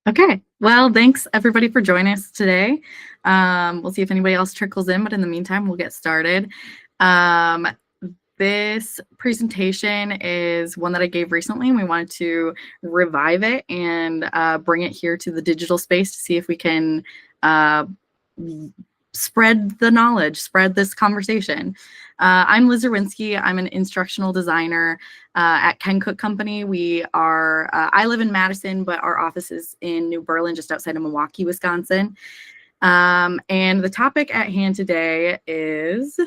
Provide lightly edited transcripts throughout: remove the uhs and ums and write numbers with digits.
Okay, well, thanks everybody for joining us today. We'll see if anybody else trickles in, but in the meantime, we'll get started. This presentation is one that I gave recently, and we wanted to revive it and bring it here to the digital space to see if we can spread the knowledge, spread this conversation. I'm Liz Czerwinski. I'm an instructional designer at Ken Cook Company. We are, I live in Madison, but our office is in New Berlin, just outside of Milwaukee, Wisconsin. And the topic at hand today is,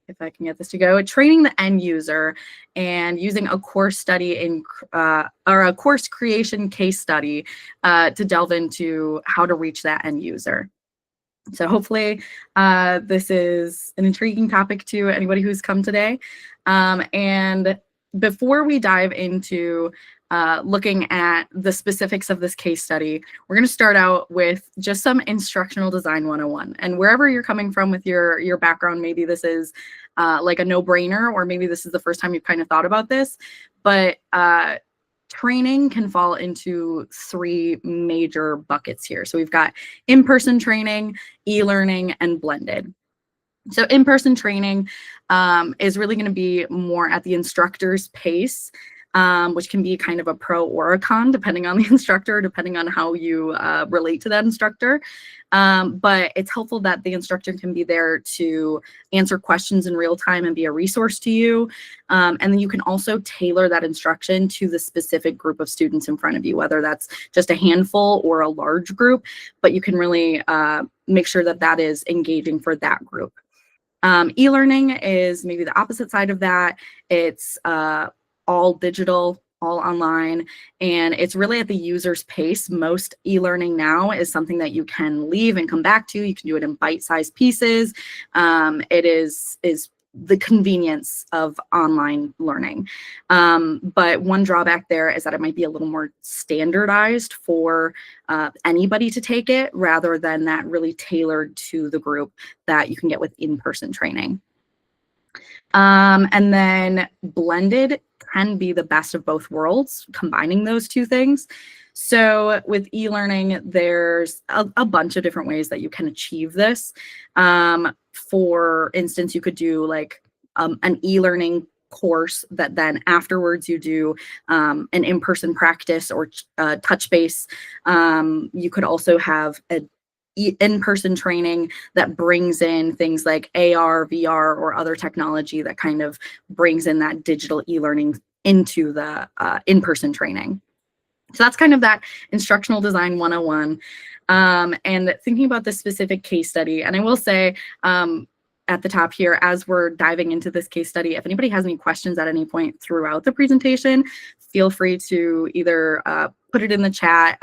if I can get this to go, training the end user and using a course study in, or a course creation case study to delve into how to reach that end user. So hopefully this is an intriguing topic to anybody who's come today. And before we dive into looking at the specifics of this case study, we're going to start out with just some instructional design 101. And wherever you're coming from with your background, maybe this is like a no-brainer, or maybe this is the first time you've kind of thought about this, but training can fall into three major buckets here. So we've got in-person training, e-learning, and blended. So in-person training is really going to be more at the instructor's pace, which can be kind of a pro or a con, depending on the instructor, depending on how you relate to that instructor. But it's helpful that the instructor can be there to answer questions in real time and be a resource to you. And then you can also tailor that instruction to the specific group of students in front of you, whether that's just a handful or a large group, but you can really make sure that that is engaging for that group. E-learning is maybe the opposite side of that. It's all digital, all online, and it's really at the user's pace. Most e-learning now is something that you can leave and come back to. You can do it in bite-sized pieces. It is the convenience of online learning. But one drawback there is that it might be a little more standardized for anybody to take it, rather than that really tailored to the group that you can get with in-person training. And then blended can be the best of both worlds, combining those two things. So with e-learning, there's a bunch of different ways that you can achieve this. For instance, you could do like an e-learning course that then afterwards you do an in-person practice or touch base. You could also have an in-person training that brings in things like AR, VR, or other technology that kind of brings in that digital e-learning into the in-person training. So that's kind of that instructional design 101. And thinking about this specific case study, and I will say at the top here, as we're diving into this case study, if anybody has any questions at any point throughout the presentation, feel free to either put it in the chat.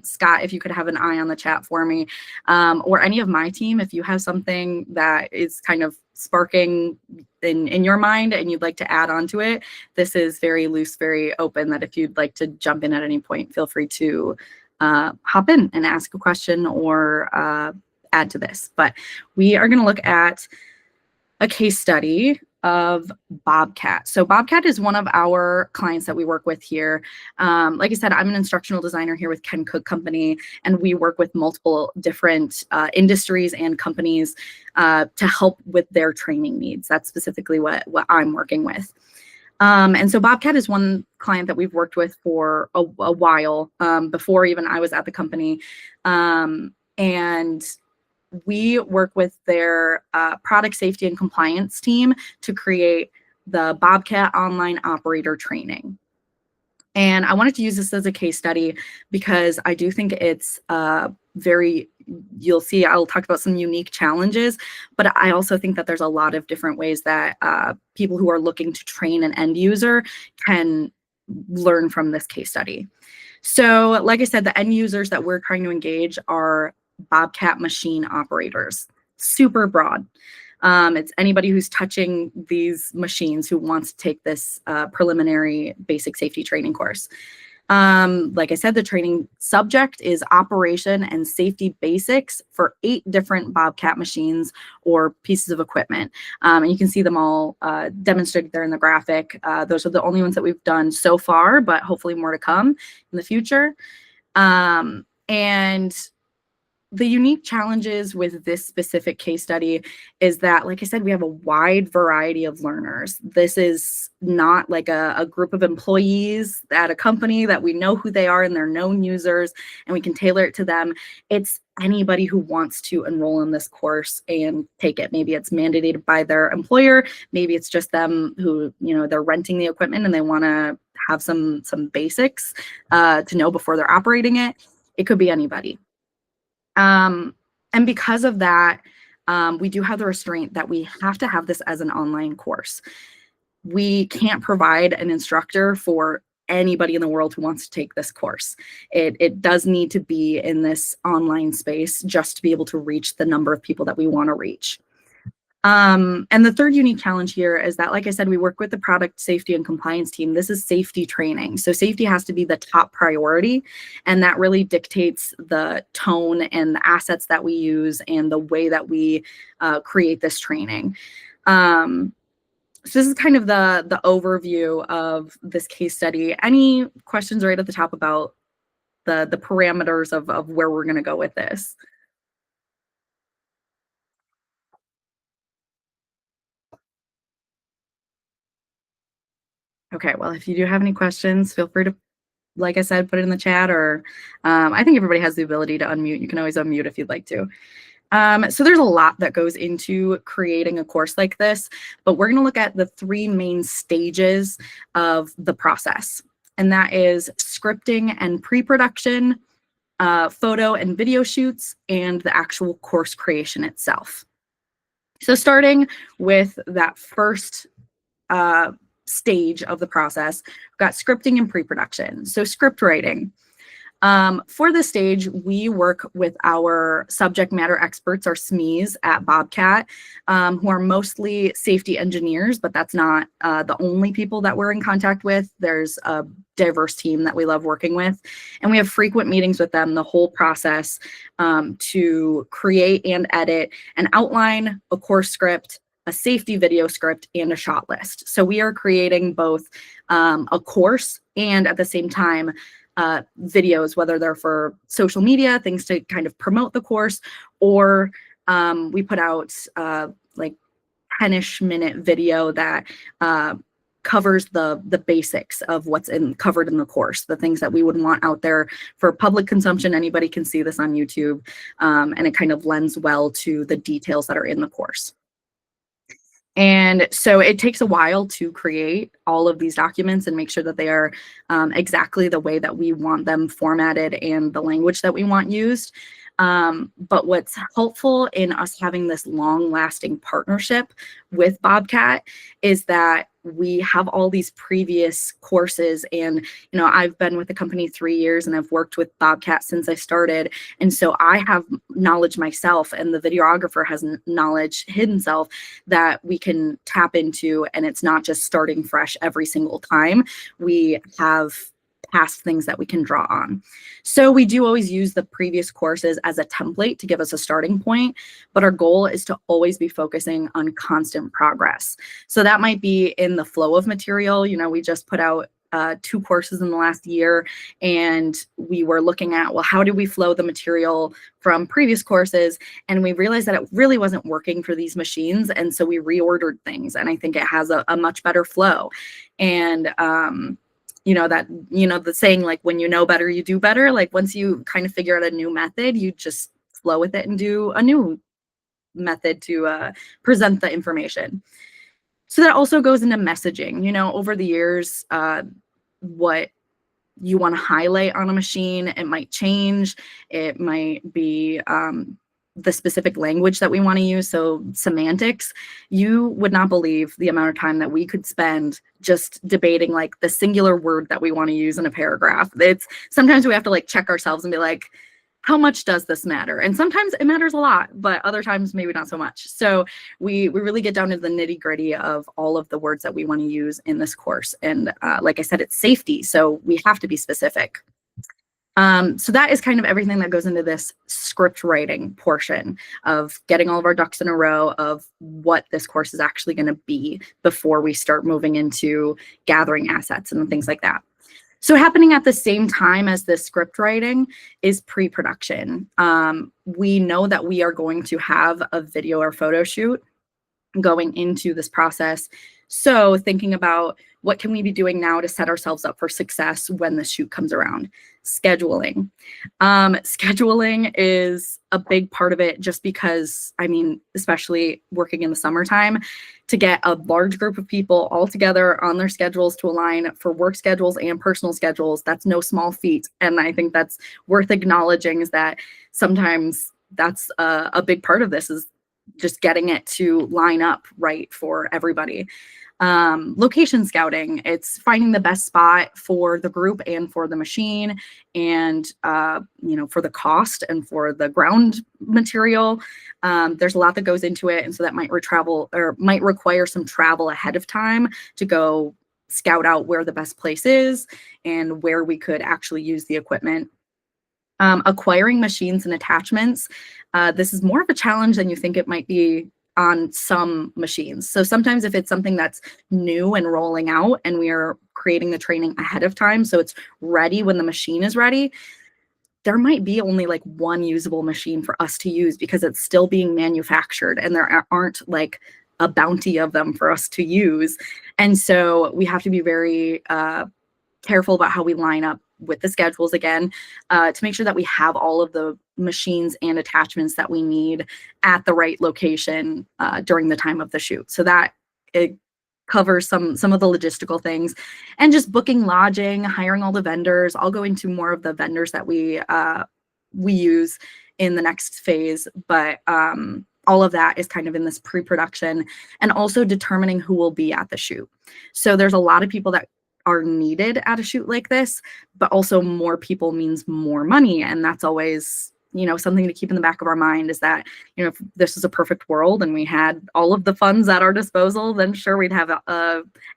Scott, if you could have an eye on the chat for me, or any of my team, if you have something that is kind of sparking in your mind and you'd like to add on to it, this is very loose, very open, that if you'd like to jump in at any point, feel free to hop in and ask a question or add to this. But we are going to look at a case study of Bobcat. So Bobcat is one of our clients that we work with here. Like I said, I'm an instructional designer here with Ken Cook Company, and we work with multiple different industries and companies to help with their training needs. That's specifically what I'm working with. And so Bobcat is one client that we've worked with for a while, before even I was at the company. And we work with their product safety and compliance team to create the Bobcat online operator training. And I wanted to use this as a case study because I do think it's you'll see, I'll talk about some unique challenges, but I also think that there's a lot of different ways that people who are looking to train an end user can learn from this case study. So like I said, the end users that we're trying to engage are Bobcat machine operators. Super broad. It's anybody who's touching these machines who wants to take this preliminary basic safety training course. Like I said, the training subject is operation and safety basics for 8 different Bobcat machines or pieces of equipment. And you can see them all demonstrated there in the graphic. Those are the only ones that we've done so far, but hopefully more to come in the future. And the unique challenges with this specific case study is that, like I said, we have a wide variety of learners. This is not like a group of employees at a company that we know who they are and they're known users and we can tailor it to them. It's anybody who wants to enroll in this course and take it. Maybe it's mandated by their employer. Maybe it's just them who, they're renting the equipment and they want to have some basics to know before they're operating it. It could be anybody. And because of that, we do have the restraint that we have to have this as an online course. We can't provide an instructor for anybody in the world who wants to take this course. It does need to be in this online space just to be able to reach the number of people that we want to reach. And the third unique challenge here is that, like I said, we work with the product safety and compliance team. This is safety training. So safety has to be the top priority, and that really dictates the tone and the assets that we use and the way that we create this training. So this is kind of the overview of this case study. Any questions right at the top about the parameters of where we're going to go with this? Okay, well, if you do have any questions, feel free to, like I said, put it in the chat, or I think everybody has the ability to unmute. You can always unmute if you'd like to. So there's a lot that goes into creating a course like this, but we're going to look at the three main stages of the process, and that is scripting and pre-production, photo and video shoots, and the actual course creation itself. So starting with that first stage of the process, we've got scripting and pre-production. So script writing. For this stage, we work with our subject matter experts, our SMEs at Bobcat, who are mostly safety engineers, but that's not the only people that we're in contact with. There's a diverse team that we love working with, and we have frequent meetings with them the whole process to create and edit and outline a course script, a safety video script, and a shot list. So we are creating both a course and at the same time videos, whether they're for social media, things to kind of promote the course, or we put out like 10-ish minute video that covers the basics of what's covered in the course, the things that we would want out there for public consumption. Anybody can see this on YouTube, and it kind of lends well to the details that are in the course. And so it takes a while to create all of these documents and make sure that they are exactly the way that we want them formatted and the language that we want used. But what's helpful in us having this long-lasting partnership with Bobcat is that we have all these previous courses, and I've been with the company 3 years and I've worked with Bobcat since I started, and so I have knowledge myself, and the videographer has knowledge himself that we can tap into, and it's not just starting fresh every single time. We have past things that we can draw on. So we do always use the previous courses as a template to give us a starting point, but our goal is to always be focusing on constant progress. So that might be in the flow of material. We just put out 2 courses in the last year, and we were looking at, well, how do we flow the material from previous courses? And we realized that it really wasn't working for these machines. And so we reordered things, and I think it has a much better flow. And, the saying, like, when you know better, you do better. Like, once you kind of figure out a new method, you just flow with it and do a new method to present the information. So that also goes into messaging. Over the years, what you want to highlight on a machine, it might change. It might be the specific language that we want to use, so semantics. You would not believe the amount of time that we could spend just debating like the singular word that we want to use in a paragraph. Sometimes we have to like check ourselves and be like, how much does this matter? And sometimes it matters a lot, but other times maybe not so much. So we really get down to the nitty-gritty of all of the words that we want to use in this course. And like I said, it's safety, so we have to be specific. So that is kind of everything that goes into this script writing portion of getting all of our ducks in a row of what this course is actually going to be before we start moving into gathering assets and things like that. So happening at the same time as the script writing is pre-production. We know that we are going to have a video or photo shoot going into this process. So thinking about what can we be doing now to set ourselves up for success when the shoot comes around? Scheduling. Scheduling is a big part of it just because, I mean, especially working in the summertime, to get a large group of people all together on their schedules to align for work schedules and personal schedules, that's no small feat. And I think that's worth acknowledging, is that sometimes that's a big part of this, is just getting it to line up right for everybody. Location scouting, it's finding the best spot for the group and for the machine, and for the cost and for the ground material. There's a lot that goes into it, and so that might require some travel ahead of time to go scout out where the best place is and where we could actually use the equipment. Acquiring machines and attachments. This is more of a challenge than you think it might be on some machines. So sometimes if it's something that's new and rolling out and we are creating the training ahead of time, so it's ready when the machine is ready, there might be only like one usable machine for us to use because it's still being manufactured and there aren't like a bounty of them for us to use. And so we have to be very careful about how we line up with the schedules again, to make sure that we have all of the machines and attachments that we need at the right location during the time of the shoot. So that it covers some of the logistical things, and just booking lodging, hiring all the vendors. I'll go into more of the vendors that we use in the next phase, but all of that is kind of in this pre-production, and also determining who will be at the shoot. So there's a lot of people that are needed at a shoot like this, but also more people means more money. And that's always, something to keep in the back of our mind, is that, if this is a perfect world and we had all of the funds at our disposal, then sure, we'd have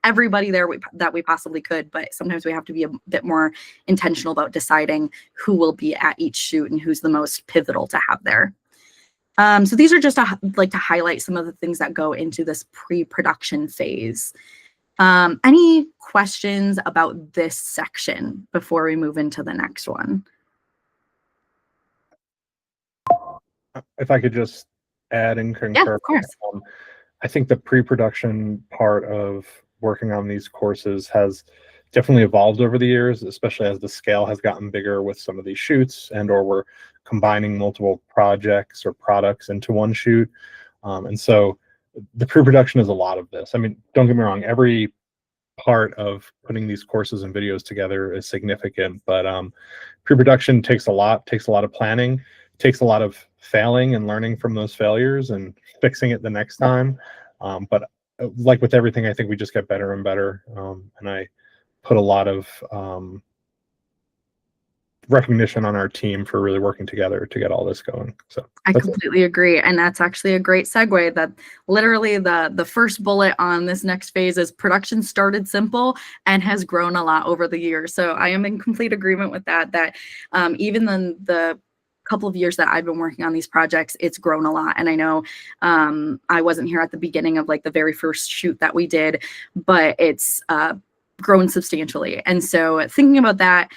everybody there that we possibly could. But sometimes we have to be a bit more intentional about deciding who will be at each shoot and who's the most pivotal to have there. So these are just to highlight some of the things that go into this pre-production phase. Any questions about this section before we move into the next one? If I could just add and concur. Yeah, of course. I think the pre-production part of working on these courses has definitely evolved over the years, especially as the scale has gotten bigger with some of these shoots, or we're combining multiple projects or products into one shoot. And so the pre-production is a lot of this. I mean, don't get me wrong, every part of putting these courses and videos together is significant, but pre-production takes a lot of planning, takes a lot of failing and learning from those failures and fixing it the next time. But like with everything, I think we just get better and better. And I put a lot of recognition on our team for really working together to get all this going. So I completely agree. And that's actually a great segue, that literally the first bullet on this next phase is production started simple and has grown a lot over the years. So I am in complete agreement with that even in the couple of years that I've been working on these projects, it's grown a lot. And I know I wasn't here at the beginning of the very first shoot that we did, but it's grown substantially. And so thinking about that,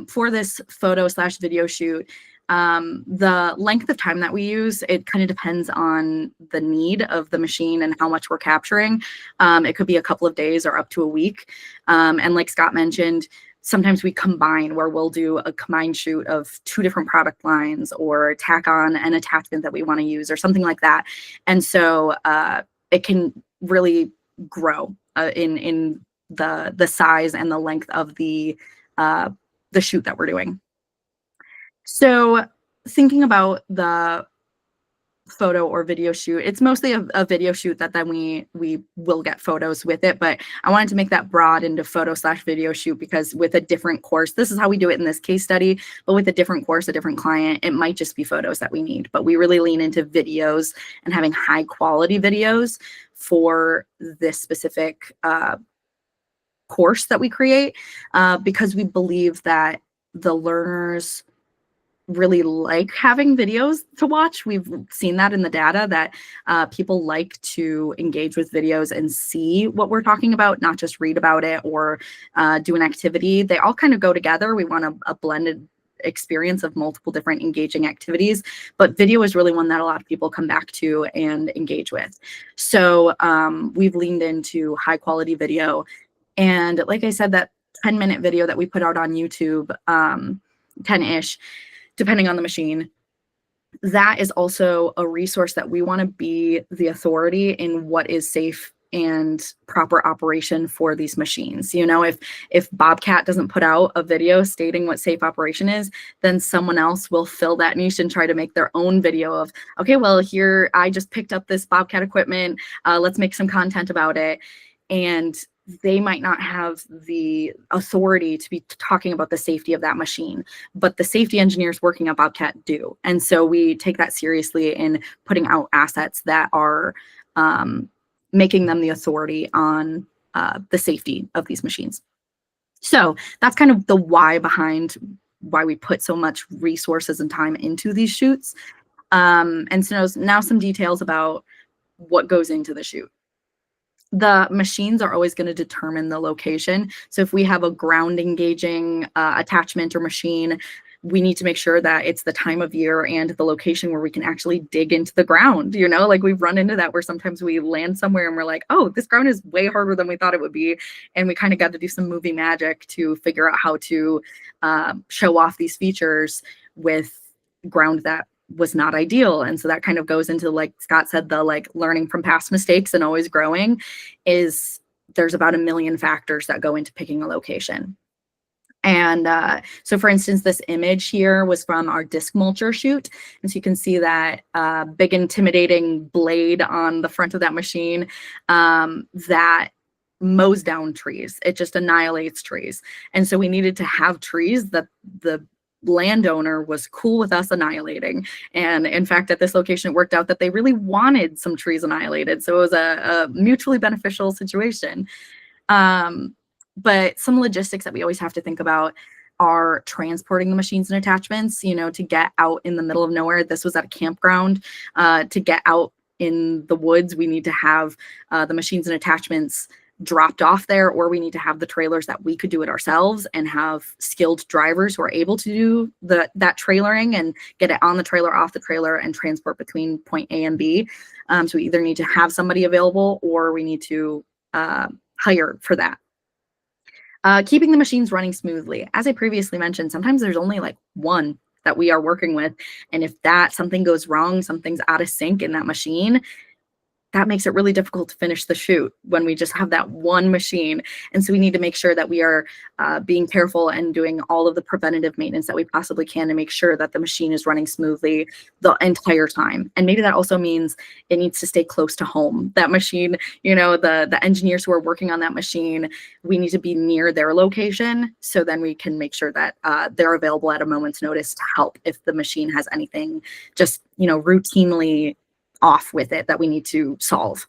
for this photo/video shoot, the length of time that we use, it kind of depends on the need of the machine and how much we're capturing. It could be a couple of days or up to a week. And like Scott mentioned, sometimes we combine, where we'll do a combined shoot of 2 different product lines, or tack on an attachment that we want to use, or something like that. And so it can really grow in the size and the length of the shoot that we're doing. So thinking about the photo or video shoot, it's mostly a video shoot that then we will get photos with it, but I wanted to make that broad into photo/video shoot, because with a different course, this is how we do it in this case study, but with a different course, a different client, it might just be photos that we need. But we really lean into videos and having high quality videos for this specific course that we create, because we believe that the learners really like having videos to watch. We've seen that in the data that people like to engage with videos and see what we're talking about, not just read about it or do an activity. They all kind of go together. We want a blended experience of multiple different engaging activities, but video is really one that a lot of people come back to and engage with. So we've leaned into high quality video. And like I said, that 10-minute video that we put out on YouTube, 10-ish, depending on the machine, that is also a resource that we want to be the authority in what is safe and proper operation for these machines. You know, if Bobcat doesn't put out a video stating what safe operation is, then someone else will fill that niche and try to make their own video of, okay, well, here, I just picked up this Bobcat equipment, let's make some content about it. And they might not have the authority to be talking about the safety of that machine, but the safety engineers working at Bobcat do. And so we take that seriously in putting out assets that are making them the authority on the safety of these machines. So that's kind of the why behind why we put so much resources and time into these shoots. And so now some details about what goes into the shoot. The machines are always going to determine the location. So if we have a ground engaging attachment or machine, we need to make sure that it's the time of year and the location where we can actually dig into the ground. You know, like we've run into that where sometimes we land somewhere and we're like, oh, this ground is way harder than we thought it would be. And we kind of got to do some movie magic to figure out how to show off these features with ground that was not ideal. And so that kind of goes into, like Scott said, the like learning from past mistakes and always growing. Is there's about 1 million factors that go into picking a location. And so for instance, this image here was from our disc mulcher shoot. And so you can see that big intimidating blade on the front of that machine that mows down trees. It just annihilates trees. And so we needed to have trees that the landowner was cool with us annihilating. And in fact, at this location, it worked out that they really wanted some trees annihilated. So it was a mutually beneficial situation. But some logistics that we always have to think about are transporting the machines and attachments, you know, to get out in the middle of nowhere. This was at a campground. To get out in the woods, we need to have the machines and attachments dropped off there, or we need to have the trailers that we could do it ourselves and have skilled drivers who are able to do that trailering and get it on the trailer, off the trailer, and transport between point A and B. So we either need to have somebody available or we need to hire for that. Keeping the machines running smoothly. As I previously mentioned, sometimes there's only like one that we are working with. And if something goes wrong, something's out of sync in that machine, that makes it really difficult to finish the shoot when we just have that one machine. And so we need to make sure that we are being careful and doing all of the preventative maintenance that we possibly can to make sure that the machine is running smoothly the entire time. And maybe that also means it needs to stay close to home. That machine, you know, the engineers who are working on that machine, we need to be near their location. So then we can make sure that they're available at a moment's notice to help if the machine has anything just, you know, routinely off with it that we need to solve.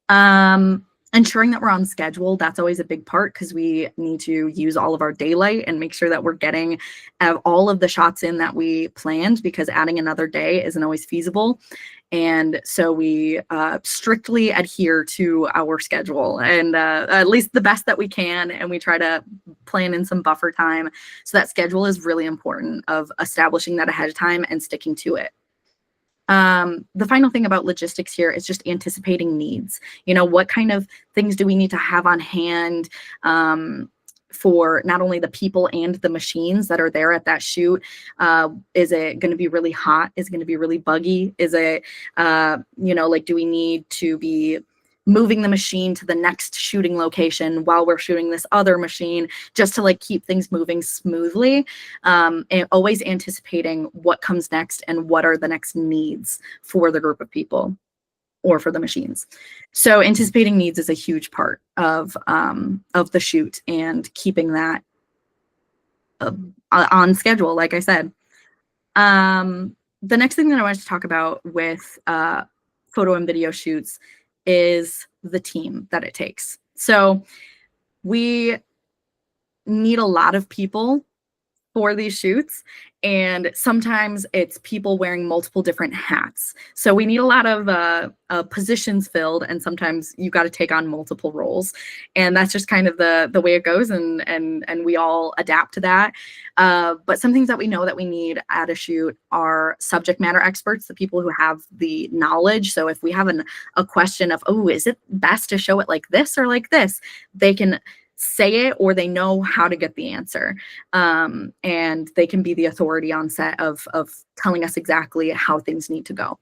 Ensuring that we're on schedule, that's always a big part because we need to use all of our daylight and make sure that we're getting all of the shots in that we planned, because adding another day isn't always feasible. And so we strictly adhere to our schedule, and at least the best that we can. And we try to plan in some buffer time. So that schedule is really important, of establishing that ahead of time and sticking to it. The final thing about logistics here is just anticipating needs. You know, what kind of things do we need to have on hand for not only the people and the machines that are there at that shoot? Is it going to be really hot? Is it going to be really buggy? Is it, you know, like, do we need to be moving the machine to the next shooting location while we're shooting this other machine, just to like keep things moving smoothly, and always anticipating what comes next and what are the next needs for the group of people or for the machines. So anticipating needs is a huge part of the shoot and keeping that on schedule, like I said. The next thing that I wanted to talk about with photo and video shoots is the team that it takes. So we need a lot of people for these shoots, and sometimes it's people wearing multiple different hats. So we need a lot of positions filled, and sometimes you got to take on multiple roles, and that's just kind of the way it goes, and we all adapt to that. But some things that we know that we need at a shoot are subject matter experts, the people who have the knowledge. So if we have a question of, oh, is it best to show it like this or like this, they can say it, or they know how to get the answer, and they can be the authority on set of telling us exactly how things need to go.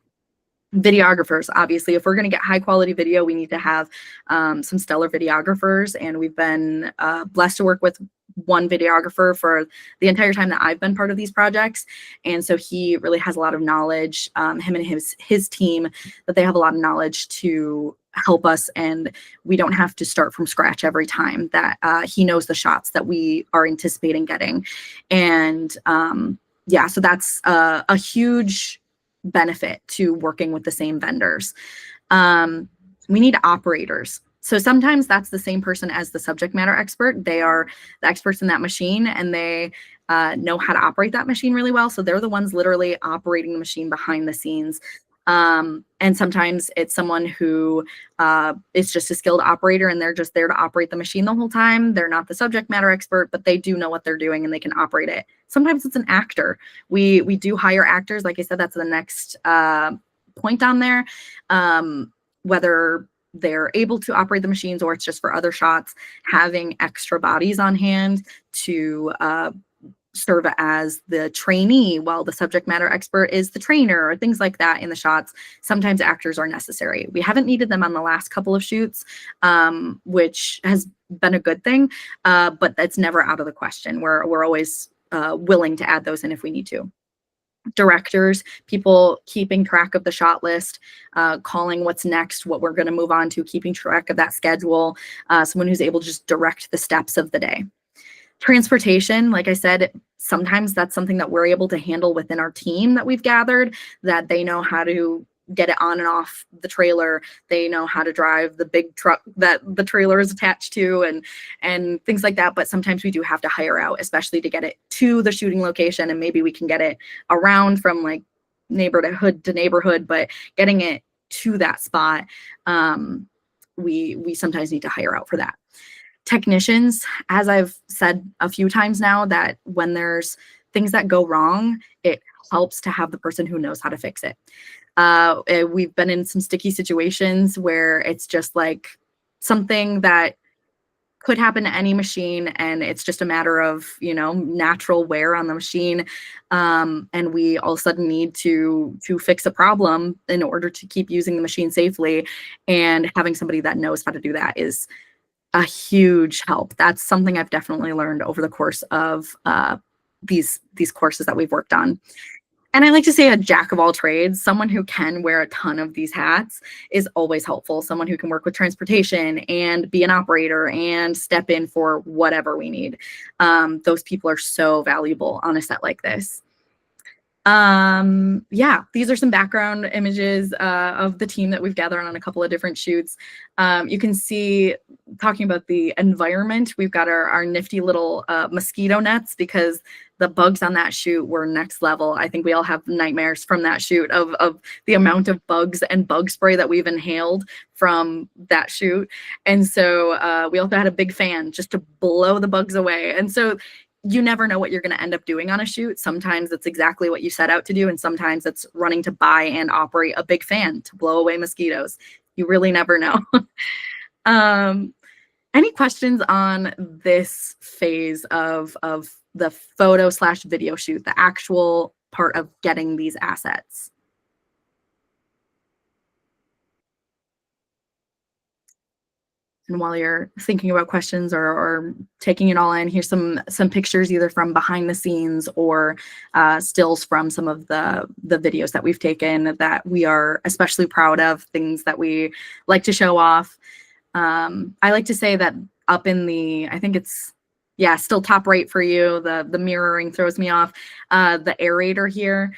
Videographers, obviously, if we're going to get high quality video, we need to have some stellar videographers, and we've been blessed to work with one videographer for the entire time that I've been part of these projects, and so he really has a lot of knowledge, him and his team, that they have a lot of knowledge to help us, and we don't have to start from scratch every time. That he knows the shots that we are anticipating getting, and yeah, so that's a huge benefit to working with the same vendors. We need operators. So sometimes that's the same person as the subject matter expert. They are the experts in that machine, and they know how to operate that machine really well. So they're the ones literally operating the machine behind the scenes. And sometimes it's someone who is just a skilled operator, and they're just there to operate the machine the whole time. They're not the subject matter expert, but they do know what they're doing and they can operate it. Sometimes it's an actor. We do hire actors. Like I said, that's the next point on there. Whether they're able to operate the machines or it's just for other shots, having extra bodies on hand to serve as the trainee while the subject matter expert is the trainer, or things like that in the shots. Sometimes actors are necessary. We haven't needed them on the last couple of shoots, which has been a good thing, but that's never out of the question. We're always willing to add those in if we need to. Directors, people keeping track of the shot list, calling what's next, what we're going to move on to, keeping track of that schedule, someone who's able to just direct the steps of the day. Transportation, like I said, sometimes that's something that we're able to handle within our team that we've gathered, that they know how to get it on and off the trailer. They know how to drive the big truck that the trailer is attached to, and things like that. But sometimes we do have to hire out, especially to get it to the shooting location, and maybe we can get it around from like neighborhood to neighborhood, but getting it to that spot, we sometimes need to hire out for that. Technicians, as I've said a few times now, that when there's things that go wrong, it helps to have the person who knows how to fix it. We've been in some sticky situations where it's just like something that could happen to any machine, and it's just a matter of, natural wear on the machine, and we all of a sudden need to fix a problem in order to keep using the machine safely, and having somebody that knows how to do that is a huge help. That's something I've definitely learned over the course of these courses that we've worked on. And I like to say a jack of all trades, someone who can wear a ton of these hats is always helpful. Someone who can work with transportation and be an operator and step in for whatever we need. Those people are so valuable on a set like this. Yeah, these are some background images of the team that we've gathered on a couple of different shoots. You can see, talking about the environment, we've got our nifty little mosquito nets, because the bugs on that shoot were next level. I think we all have nightmares from that shoot of the amount of bugs and bug spray that we've inhaled from that shoot. And so we also had a big fan just to blow the bugs away. And so you never know what you're going to end up doing on a shoot. Sometimes it's exactly what you set out to do, and sometimes it's running to buy and operate a big fan to blow away mosquitoes. You really never know. Any questions on this phase of the photo/video shoot, the actual part of getting these assets? And while you're thinking about questions or taking it all in, here's some pictures either from behind the scenes or stills from some of the videos that we've taken that we are especially proud of, things that we like to show off. I like to say that up in the, I think it's, yeah, still top right for you, the mirroring throws me off. The aerator here,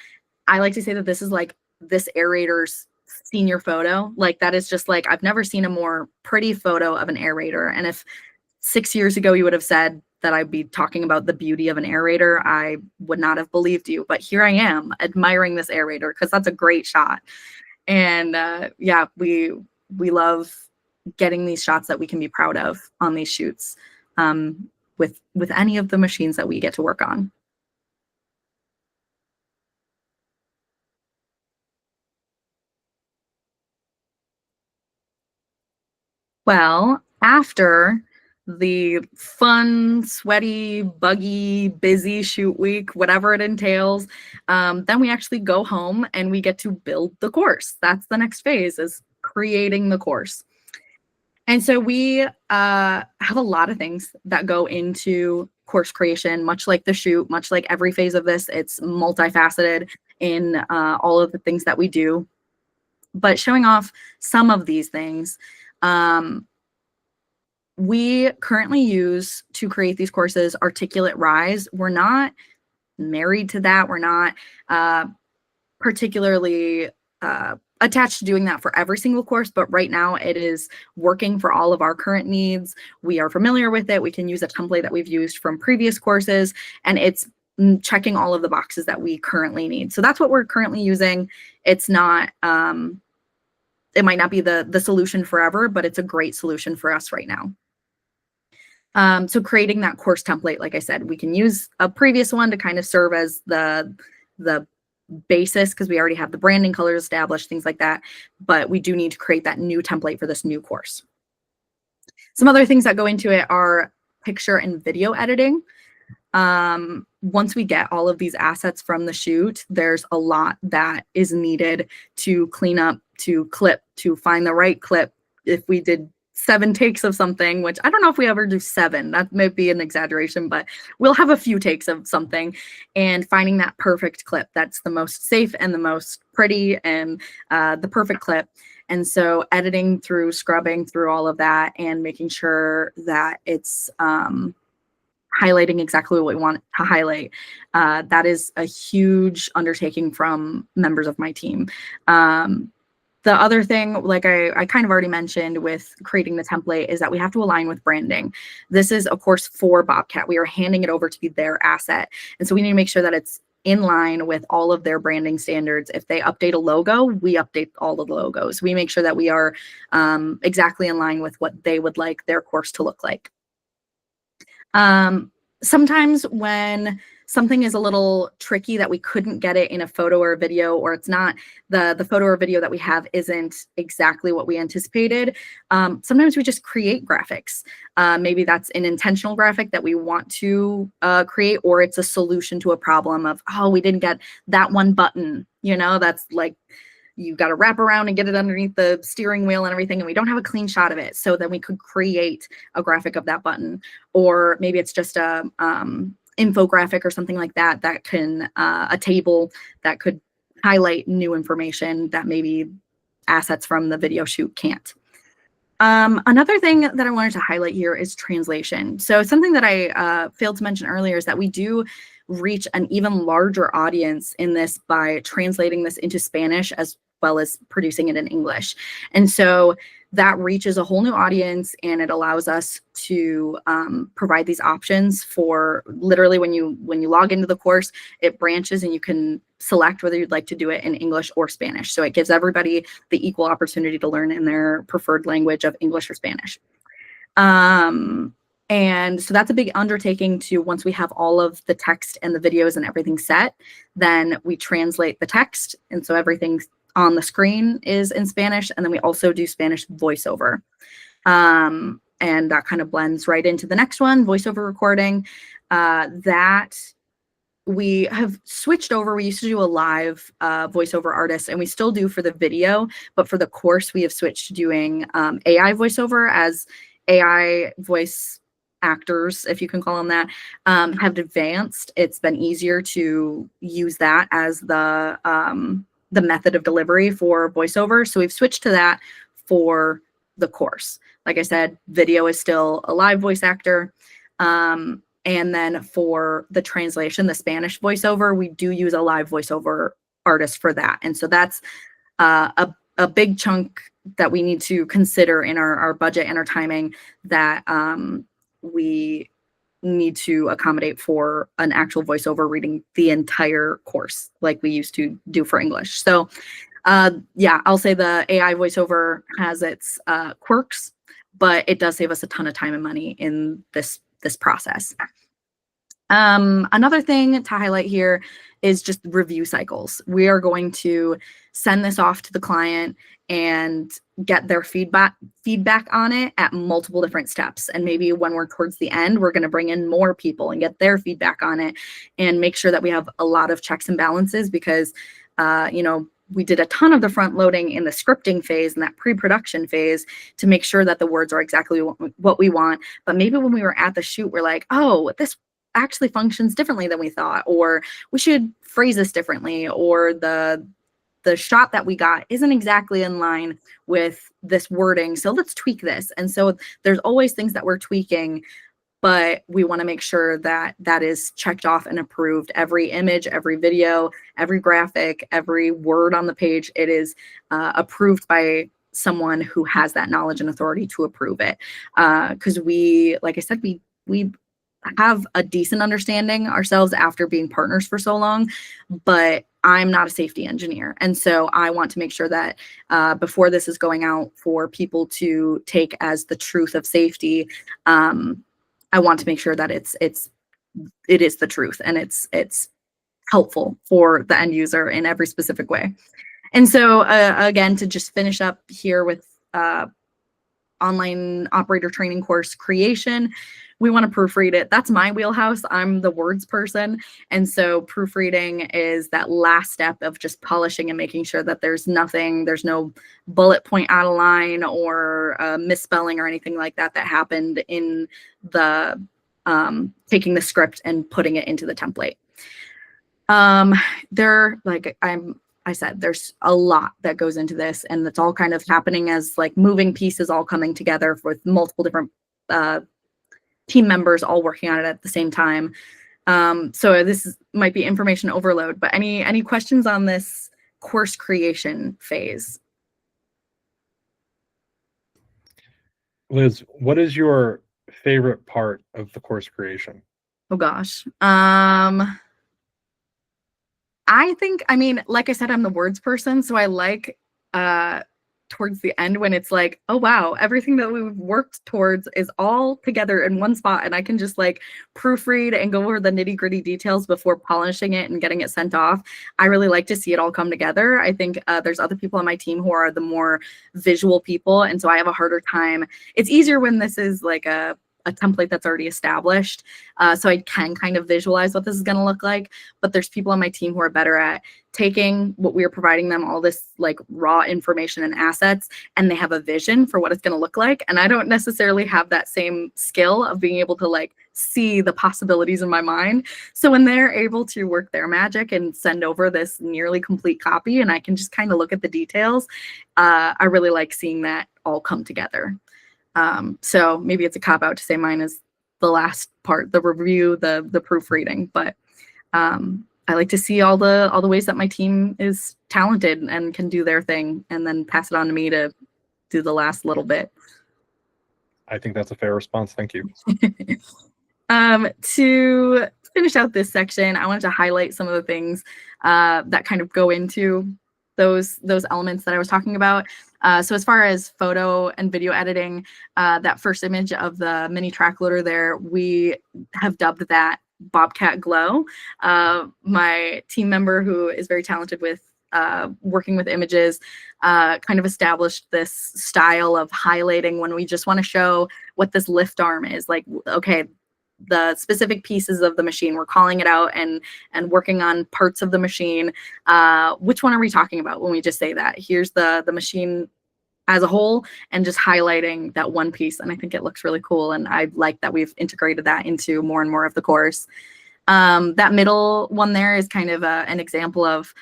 I like to say that this is like this aerator's senior photo. Like, that is just like, I've never seen a more pretty photo of an aerator. And if 6 years ago you would have said that I'd be talking about the beauty of an aerator, I would not have believed you. But here I am admiring this aerator because that's a great shot. And yeah, we love getting these shots that we can be proud of on these shoots with any of the machines that we get to work on. Well, after the fun, sweaty, buggy, busy shoot week, whatever it entails, then we actually go home and we get to build the course. That's the next phase, is creating the course. And so we have a lot of things that go into course creation, much like the shoot, much like every phase of this. It's multifaceted in all of the things that we do. But showing off some of these things, we currently use to create these courses Articulate Rise. We're not married to that. We're not particularly attached to doing that for every single course, but right now it is working for all of our current needs. We are familiar with it. We can use a template that we've used from previous courses, and it's checking all of the boxes that we currently need. So that's what we're currently using. It's not, it might not be the solution forever, but it's a great solution for us right now. So creating that course template, like I said, we can use a previous one to kind of serve as the basis because we already have the branding colors established, things like that. But we do need to create that new template for this new course. Some other things that go into it are picture and video editing. Once we get all of these assets from the shoot, there's a lot that is needed to clean up, to clip, to find the right clip. If we did 7 takes of something, which I don't know if we ever do 7, that may be an exaggeration, but we'll have a few takes of something, and finding that perfect clip that's the most safe and the most pretty and the perfect clip. And so editing through, scrubbing through all of that and making sure that it's highlighting exactly what we want to highlight. That is a huge undertaking from members of my team. The other thing, like I kind of already mentioned with creating the template, is that we have to align with branding. This is, of course, for Bobcat. We are handing it over to be their asset. And so we need to make sure that it's in line with all of their branding standards. If they update a logo, we update all of the logos. We make sure that we are exactly in line with what they would like their course to look like. Sometimes when something is a little tricky that we couldn't get it in a photo or a video, or it's not the photo or video that we have isn't exactly what we anticipated, sometimes we just create graphics. Maybe that's an intentional graphic that we want to create, or it's a solution to a problem of, oh, we didn't get that one button, you know, that's like, you got to wrap around and get it underneath the steering wheel and everything, and we don't have a clean shot of it. So then we could create a graphic of that button, or maybe it's just a infographic or something like that, that can, a table that could highlight new information that maybe assets from the video shoot can't. Another thing that I wanted to highlight here is translation. So something that I failed to mention earlier is that we do reach an even larger audience in this by translating this into Spanish as well as producing it in English. And so that reaches a whole new audience, and it allows us to provide these options for literally when you log into the course, it branches and you can select whether you'd like to do it in English or Spanish. So it gives everybody the equal opportunity to learn in their preferred language of English or Spanish. And so that's a big undertaking to, once we have all of the text and the videos and everything set, then we translate the text. And so everything on the screen is in Spanish. And then we also do Spanish voiceover. And that kind of blends right into the next one, voiceover recording, that we have switched over. We used to do a live voiceover artist, and we still do for the video, but for the course, we have switched to doing AI voiceover, as AI voice actors, if you can call them that, have advanced. It's been easier to use that as the method of delivery for voiceover. So we've switched to that for the course. Like I said, video is still a live voice actor. And then for the translation, the Spanish voiceover, we do use a live voiceover artist for that. And so that's a big chunk that we need to consider in our budget and our timing, that we need to accommodate for an actual voiceover reading the entire course like we used to do for English. So yeah, I'll say the AI voiceover has its quirks, but it does save us a ton of time and money in this process. Another thing to highlight here is just review cycles. We are going to send this off to the client and get their feedback on it at multiple different steps. And maybe when we're towards the end, we're going to bring in more people and get their feedback on it and make sure that we have a lot of checks and balances, because you know, we did a ton of the front loading in the scripting phase and that pre-production phase to make sure that the words are exactly what we want. But maybe when we were at the shoot, we're like, oh, this actually functions differently than we thought, or we should phrase this differently, or the shot that we got isn't exactly in line with this wording, so let's tweak this. And so there's always things that we're tweaking, but we want to make sure that that is checked off and approved. Every image, every video, every graphic, every word on the page, it is approved by someone who has that knowledge and authority to approve it. Because we, like I said, we have a decent understanding ourselves after being partners for so long, but I'm not a safety engineer. And so I want to make sure that before this is going out for people to take as the truth of safety, I want to make sure that it is the truth and it's helpful for the end user in every specific way. And so again, to just finish up here with online operator training course creation, we want to proofread it. That's my wheelhouse. I'm the words person. And so proofreading is that last step of just polishing and making sure that there's no bullet point out of line or misspelling or anything like that happened in the taking the script and putting it into the template. I said, there's a lot that goes into this, and it's all kind of happening as like moving pieces all coming together with multiple different team members all working on it at the same time. So this might be information overload, but any questions on this course creation phase? Liz, what is your favorite part of the course creation? Oh gosh. I mean, like I said, I'm the words person, so I like towards the end when it's like, oh wow, everything that we've worked towards is all together in one spot, and I can just like proofread and go over the nitty-gritty details before polishing it and getting it sent off. I really like to see it all come together. I think there's other people on my team who are the more visual people, and so I have a harder time. It's easier when this is like a template that's already established, so I can kind of visualize what this is going to look like. But there's people on my team who are better at taking what we are providing them, all this like raw information and assets, and they have a vision for what it's going to look like. And I don't necessarily have that same skill of being able to like see the possibilities in my mind. So when they're able to work their magic and send over this nearly complete copy, and I can just kind of look at the details, I really like seeing that all come together. So maybe it's a cop out to say mine is the last part, the review, the proofreading, but I like to see all the ways that my team is talented and can do their thing, and then pass it on to me to do the last little bit. I think that's a fair response. Thank you. To finish out this section, I wanted to highlight some of the things that kind of go into those elements that I was talking about. So as far as photo and video editing, that first image of the mini track loader there, we have dubbed that Bobcat Glow. My team member, who is very talented with working with images, kind of established this style of highlighting when we just want to show what this lift arm is. Like, okay, the specific pieces of the machine, we're calling it out and working on parts of the machine. Which one are we talking about when we just say that? Here's the machine as a whole, and just highlighting that one piece. And I think it looks really cool, and I like that we've integrated that into more and more of the course. That middle one there is kind of an example of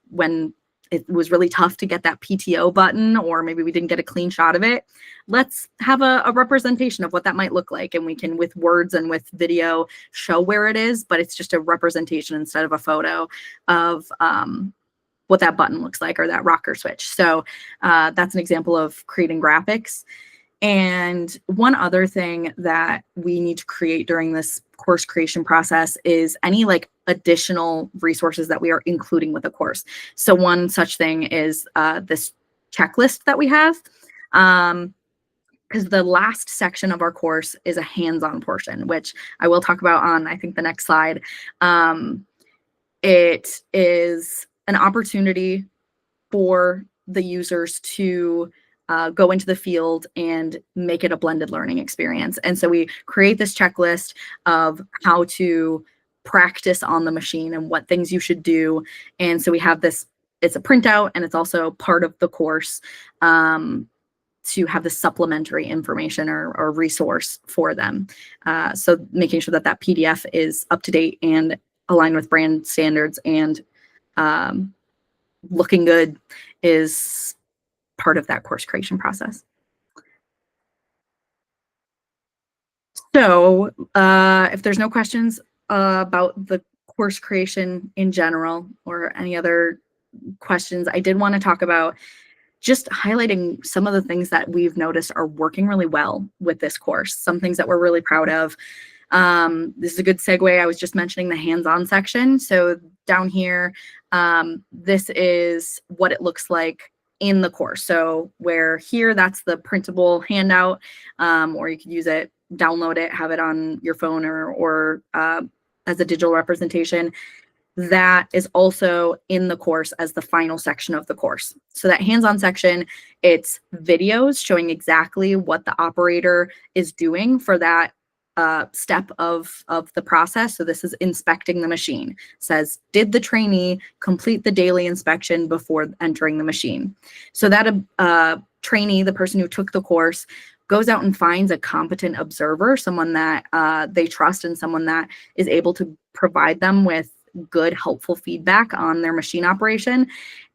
when it was really tough to get that PTO button, or maybe we didn't get a clean shot of it. Let's have a representation of what that might look like, and we can, with words and with video, show where it is, but it's just a representation instead of a photo of what that button looks like, or that rocker switch. So that's an example of creating graphics. And one other thing that we need to create during this course creation process is any like additional resources that we are including with the course. So one such thing is this checklist that we have. Because the last section of our course is a hands-on portion, which I will talk about on, I think, the next slide. It is an opportunity for the users to go into the field and make it a blended learning experience. And so we create this checklist of how to practice on the machine and what things you should do. And so we have this, it's a printout and it's also part of the course to have the supplementary information or resource for them. So making sure that that PDF is up to date and aligned with brand standards and looking good is part of that course creation process. So if there's no questions about the course creation in general or any other questions, I did want to talk about just highlighting some of the things that we've noticed are working really well with this course, some things that we're really proud of. This is a good segue. I was just mentioning the hands-on section. So down here, this is what it looks like in the course. So where here, that's the printable handout, or you could use it, download it, have it on your phone or as a digital representation. That is also in the course as the final section of the course. So that hands-on section, it's videos showing exactly what the operator is doing for that step of the process. So this is inspecting the machine. It says, did the trainee complete the daily inspection before entering the machine? So that trainee, the person who took the course, goes out and finds a competent observer, someone that they trust and someone that is able to provide them with good, helpful feedback on their machine operation.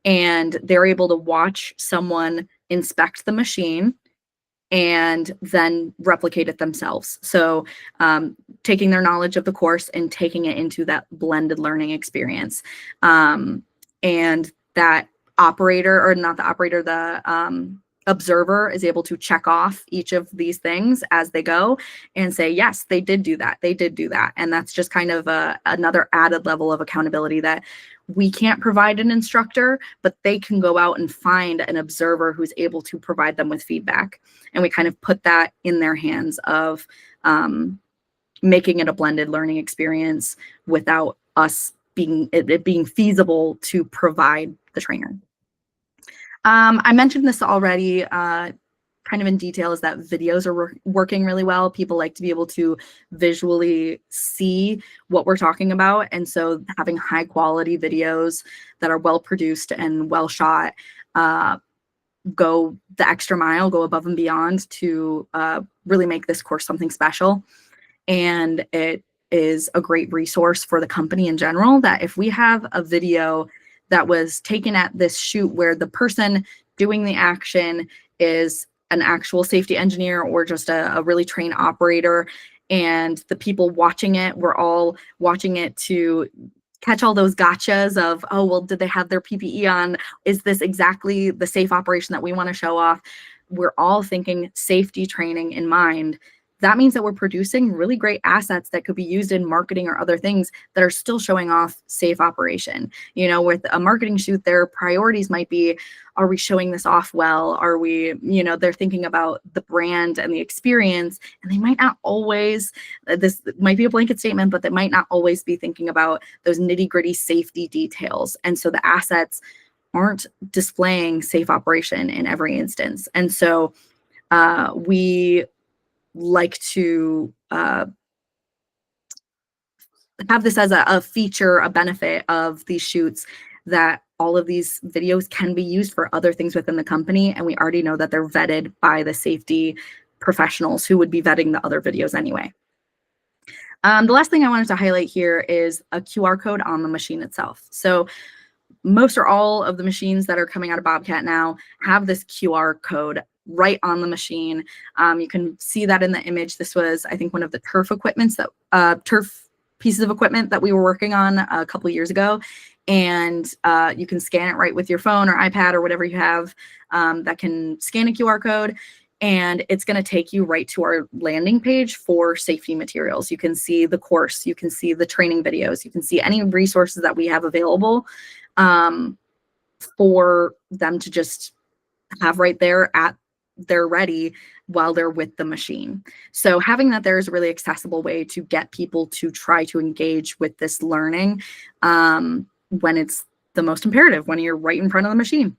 And they're able to watch someone inspect the machine and then replicate it themselves. So taking their knowledge of the course and taking it into that blended learning experience. And that operator, or not the operator, the observer is able to check off each of these things as they go and say, yes, they did do that. They did do that. And that's just kind of another added level of accountability that we can't provide an instructor, but they can go out and find an observer who's able to provide them with feedback. And we kind of put that in their hands of making it a blended learning experience without us it being feasible to provide the trainer. I mentioned this already kind of in detail, is that videos are working really well. People like to be able to visually see what we're talking about. And so having high quality videos that are well produced and well shot go the extra mile, go above and beyond to really make this course something special. And it is a great resource for the company in general, that if we have a video that was taken at this shoot where the person doing the action is an actual safety engineer or just a really trained operator, and the people watching it, we're all watching it to catch all those gotchas of, oh, well, did they have their PPE on? Is this exactly the safe operation that we want to show off? We're all thinking safety training in mind. That means that we're producing really great assets that could be used in marketing or other things that are still showing off safe operation. You know, with a marketing shoot, their priorities might be, are we showing this off well? Are we, you know, they're thinking about the brand and the experience, and they might not always, this might be a blanket statement, but they might not always be thinking about those nitty-gritty safety details. And so the assets aren't displaying safe operation in every instance. And so we like to have this as a feature, a benefit of these shoots, that all of these videos can be used for other things within the company. And we already know that they're vetted by the safety professionals who would be vetting the other videos anyway. The last thing I wanted to highlight here is a QR code on the machine itself. So most or all of the machines that are coming out of Bobcat now have this QR code right on the machine. You can see that in the image. This was, I think, one of the turf pieces of equipment that we were working on a couple of years ago. And you can scan it right with your phone or iPad or whatever you have that can scan a QR code. and it's going to take you right to our landing page for safety materials. You can see the course, you can see the training videos, you can see any resources that we have available for them to just have right there at their ready while they're with the machine. So having that there is a really accessible way to get people to try to engage with this learning when it's the most imperative, when you're right in front of the machine.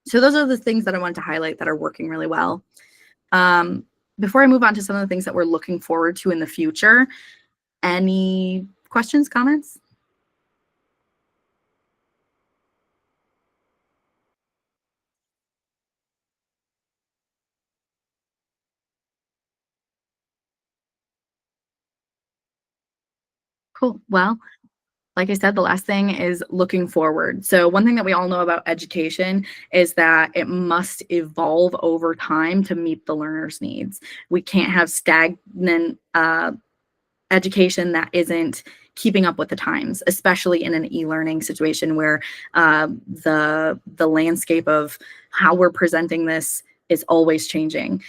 So those are the things that I wanted to highlight that are working really well. Before I move on to some of the things that we're looking forward to in the future, any questions, comments? Cool. Well, like I said, the last thing is looking forward. So one thing that we all know about education is that it must evolve over time to meet the learner's needs. We can't have stagnant education that isn't keeping up with the times, especially in an e-learning situation where the landscape of how we're presenting this is always changing.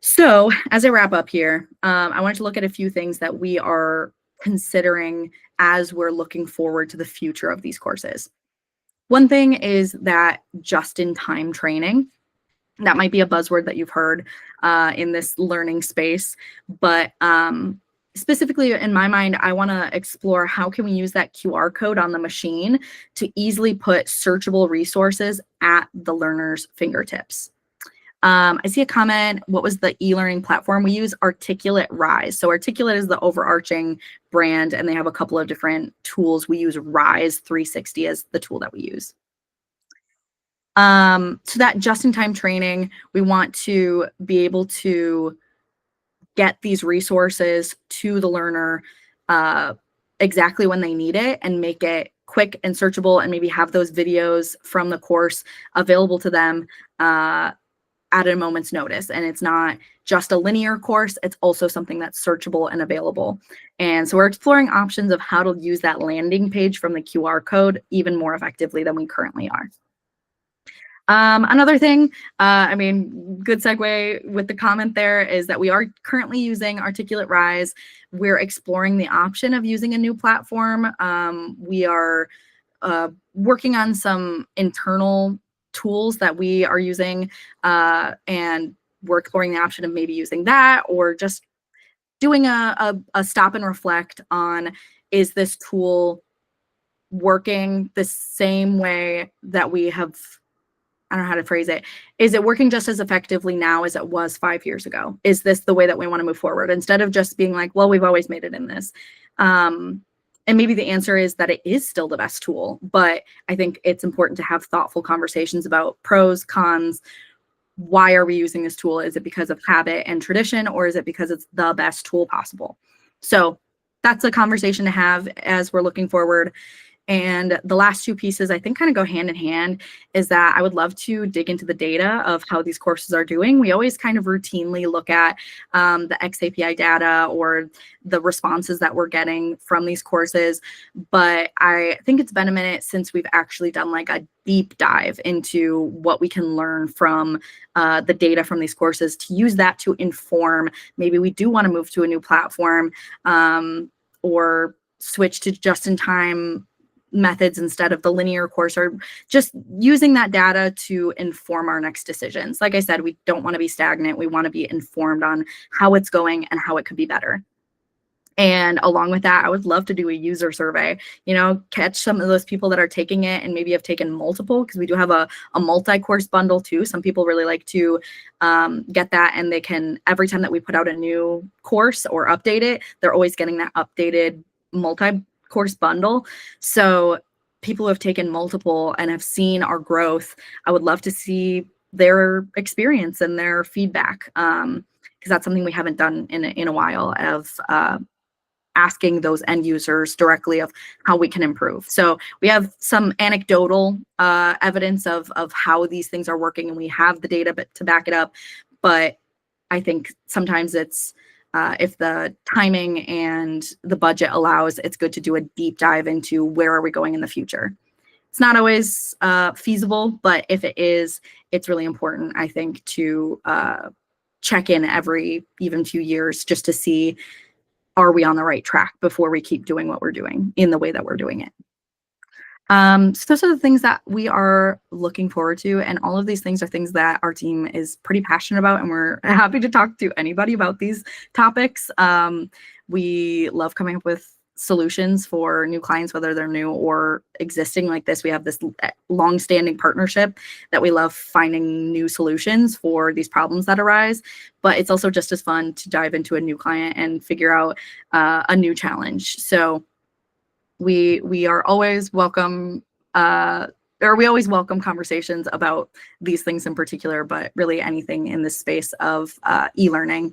So as I wrap up here, I wanted to look at a few things that we are considering as we're looking forward to the future of these courses. One thing is that just-in-time training. That might be a buzzword that you've heard in this learning space, but specifically in my mind, I want to explore how can we use that QR code on the machine to easily put searchable resources at the learner's fingertips. I see a comment, what was the e-learning platform? We use Articulate Rise. So Articulate is the overarching brand, and they have a couple of different tools. We use Rise 360 as the tool that we use. So that just-in-time training, we want to be able to get these resources to the learner exactly when they need it and make it quick and searchable, and maybe have those videos from the course available to them at a moment's notice. And it's not just a linear course, it's also something that's searchable and available. And so we're exploring options of how to use that landing page from the QR code even more effectively than we currently are. Another thing, good segue with the comment there, is that we are currently using Articulate Rise. We're exploring the option of using a new platform. We are working on some internal tools that we are using, and we're exploring the option of maybe using that, or just doing a stop and reflect on, is this tool working the same way that we have, I don't know how to phrase it. Is it working just as effectively now as it was 5 years ago? Is this the way that we want to move forward? Instead of just being like, well, we've always made it in this. And maybe the answer is that it is still the best tool, but I think it's important to have thoughtful conversations about pros, cons. Why are we using this tool? Is it because of habit and tradition, or is it because it's the best tool possible? So that's a conversation to have as we're looking forward. And the last two pieces I think kind of go hand in hand is that I would love to dig into the data of how these courses are doing. We always kind of routinely look at the XAPI data or the responses that we're getting from these courses. But I think it's been a minute since we've actually done like a deep dive into what we can learn from the data from these courses to use that to inform, maybe we do want to move to a new platform or switch to just-in-time methods instead of the linear course, or just using that data to inform our next decisions. Like I said, we don't want to be stagnant. We want to be informed on how it's going and how it could be better. And along with that, I would love to do a user survey, catch some of those people that are taking it and maybe have taken multiple, because we do have a multi-course bundle too. Some people really like to get that, and they can, every time that we put out a new course or update it, they're always getting that updated multi-course bundle. So people who have taken multiple and have seen our growth, I would love to see their experience and their feedback, because that's something we haven't done in a while, of asking those end users directly of how we can improve. So we have some anecdotal evidence of how these things are working, and we have the data to back it up. But I think sometimes it's, if the timing and the budget allows, it's good to do a deep dive into where are we going in the future. It's not always feasible, but if it is, it's really important, I think, to check in every even few years just to see, are we on the right track before we keep doing what we're doing in the way that we're doing it. So those are the things that we are looking forward to. And all of these things are things that our team is pretty passionate about. And we're happy to talk to anybody about these topics. We love coming up with solutions for new clients, whether they're new or existing like this. We have this long-standing partnership that we love finding new solutions for these problems that arise. But it's also just as fun to dive into a new client and figure out a new challenge. So we are always welcome, or we always welcome conversations about these things in particular, but really anything in this space of e-learning.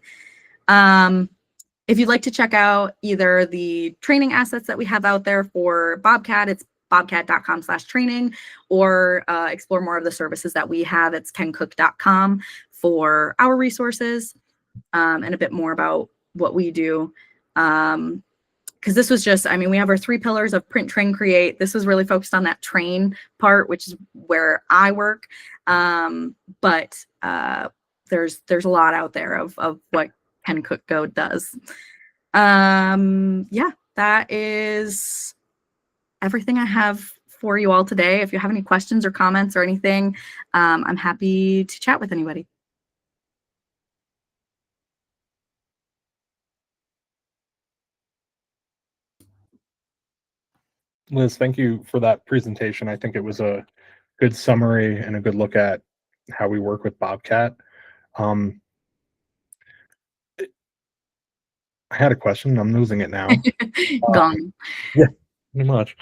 If you'd like to check out either the training assets that we have out there for Bobcat, it's bobcat.com/training, or explore more of the services that we have, it's kencook.com for our resources, and a bit more about what we do. Because this was just, I mean, we have our 3 pillars of print, train, create. This was really focused on that train part, which is where I work. But there's a lot out there of what Ken Cook Go does. Yeah, that is everything I have for you all today. If you have any questions or comments or anything, I'm happy to chat with anybody. Liz, thank you for that presentation. I think it was a good summary and a good look at how we work with Bobcat. I had a question. I'm losing it now. Gone. Yeah, pretty much.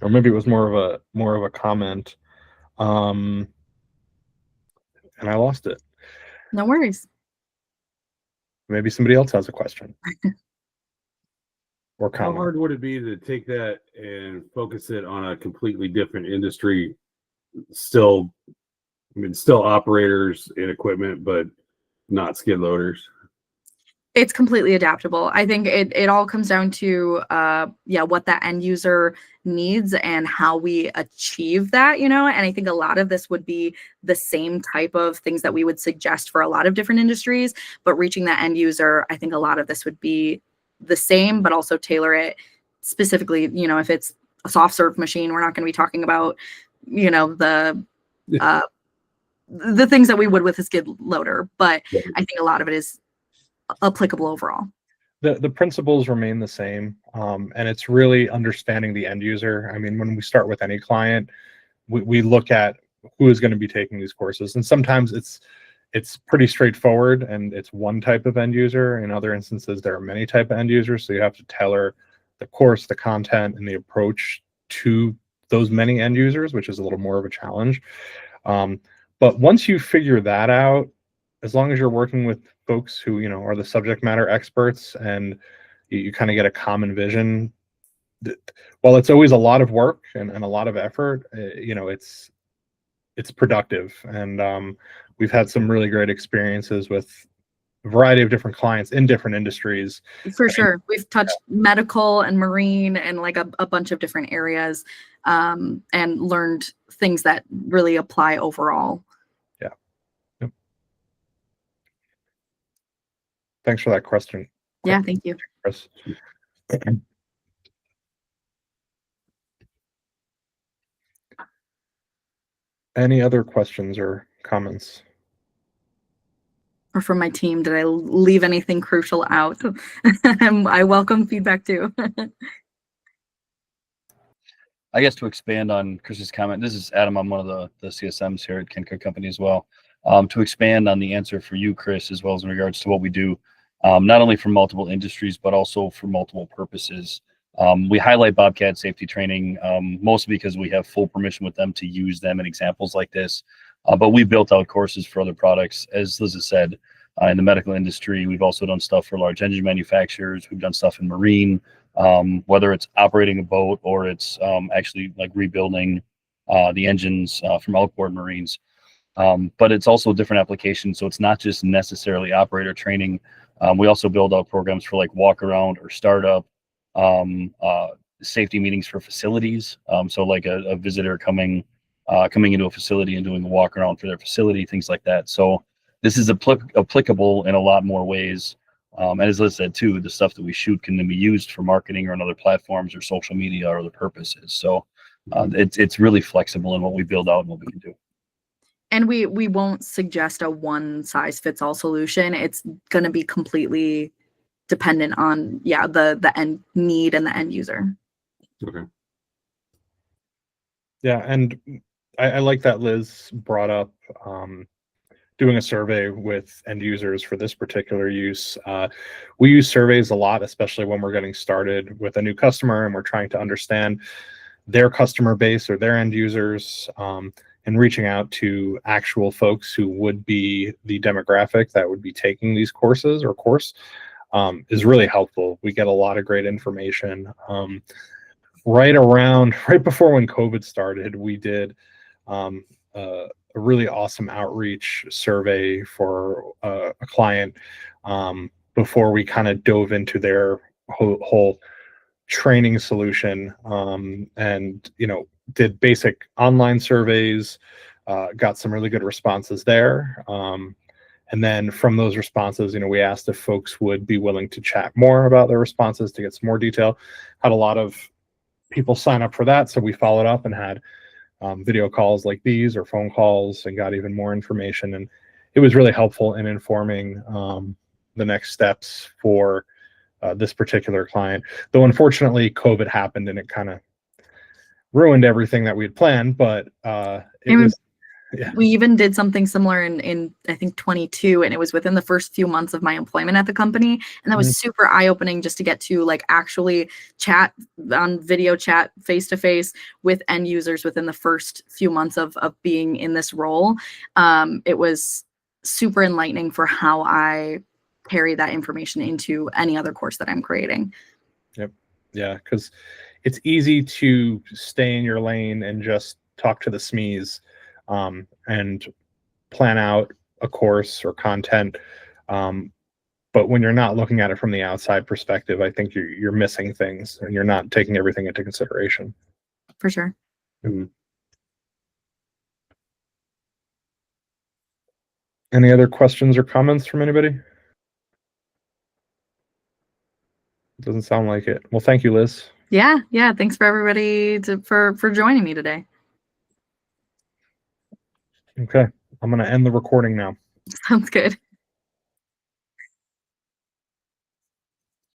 Or maybe it was more of a comment. And I lost it. No worries. Maybe somebody else has a question. Or How comment. hard would it be to take that and focus it on a completely different industry? Still, I mean, still operators and equipment, but not skid loaders. It's completely adaptable. I think it all comes down to what that end user needs and how we achieve that, and I think a lot of this would be the same type of things that we would suggest for a lot of different industries, but reaching that end user, I think a lot of this would be the same, but also tailor it specifically. If it's a soft serve machine, we're not going to be talking about, the things that we would with a skid loader, but I think a lot of it is applicable overall. The principles remain the same, and it's really understanding the end user. I mean, when we start with any client, we look at who is going to be taking these courses, and sometimes it's pretty straightforward and it's one type of end user. In other instances, there are many type of end users, so you have to tailor the course, the content, and the approach to those many end users, which is a little more of a challenge. But once you figure that out, as long as you're working with folks who are the subject matter experts and you kind of get a common vision, while it's always a lot of work and a lot of effort, it's productive. And we've had some really great experiences with a variety of different clients in different industries. For sure. We've touched medical and marine and like a bunch of different areas, and learned things that really apply overall. Yeah. Yep. Thanks for that question. Yeah, thank you. Chris. Any other questions or comments? Or from my team, did I leave anything crucial out? I welcome feedback too. I guess to expand on Chris's comment, this is Adam. I'm one of the CSMs here at Ken Cook Company as well. To expand on the answer for you, Chris, as well as in regards to what we do, not only for multiple industries, but also for multiple purposes. We highlight Bobcat safety training, mostly because we have full permission with them to use them in examples like this. But we've built out courses for other products. As Liz has said, in the medical industry, we've also done stuff for large engine manufacturers. We've done stuff in marine, whether it's operating a boat or it's actually like rebuilding the engines from outboard marines. But it's also different applications. So it's not just necessarily operator training. We also build out programs for like walk around or startup, safety meetings for facilities. So like a visitor coming into a facility and doing a walk around for their facility, things like that. So this is applicable in a lot more ways. And as Liz said too, the stuff that we shoot can then be used for marketing or on other platforms or social media or other purposes. So it's really flexible in what we build out and what we can do. And we won't suggest a one size fits all solution. It's going to be completely dependent on the end need and the end user. Okay. Yeah, and I like that Liz brought up doing a survey with end users for this particular use. We use surveys a lot, especially when we're getting started with a new customer and we're trying to understand their customer base or their end users, and reaching out to actual folks who would be the demographic that would be taking these courses or course is really helpful. We get a lot of great information. Right before when COVID started, we did a really awesome outreach survey for a client before we kind of dove into their whole training solution, and did basic online surveys, got some really good responses there. And then from those responses, we asked if folks would be willing to chat more about their responses to get some more detail. Had a lot of people sign up for that, so we followed up and had video calls like these or phone calls and got even more information. And it was really helpful in informing the next steps for this particular client. Though unfortunately COVID happened and it kind of ruined everything that we had planned, but we even did something similar in I think 22, and it was within the first few months of my employment at the company, and that was super eye-opening just to get to like actually chat on video chat face to face with end users within the first few months of being in this role. It was super enlightening for how I carry that information into any other course that I'm creating. Yep. Yeah, because it's easy to stay in your lane and just talk to the SMEs and plan out a course or content. But when you're not looking at it from the outside perspective, I think you're missing things and you're not taking everything into consideration. For sure. Mm-hmm. Any other questions or comments from anybody? Doesn't sound like it. Well, thank you, Liz. Yeah. Thanks for everybody for joining me today. Okay, I'm going to end the recording now. Sounds good.